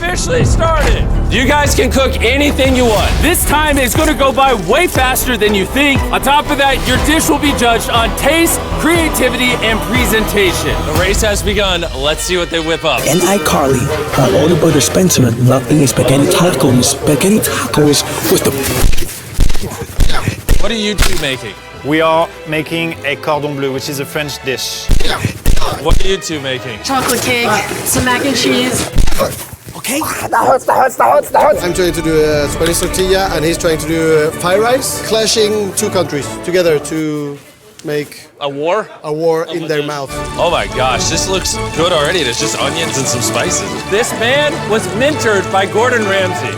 officially started. You guys can cook anything you want. This time is gonna go by way faster than you think. On top of that, your dish will be judged on taste, creativity, and presentation. The race has begun. Let's see what they whip up. And iCarly, her older brother Spencer, loved eating spaghetti tacos with the... What are you two making? We are making a Cordon Bleu, which is a French dish. What are you two making? Chocolate cake, some mac and cheese. Okay? I'm trying to do a Spanish tortilla, and he's trying to do fried rice, clashing two countries together to make A war? a war in their mouth. Oh my gosh, this looks good already. There's just onions and some spices. This man was mentored by Gordon Ramsay.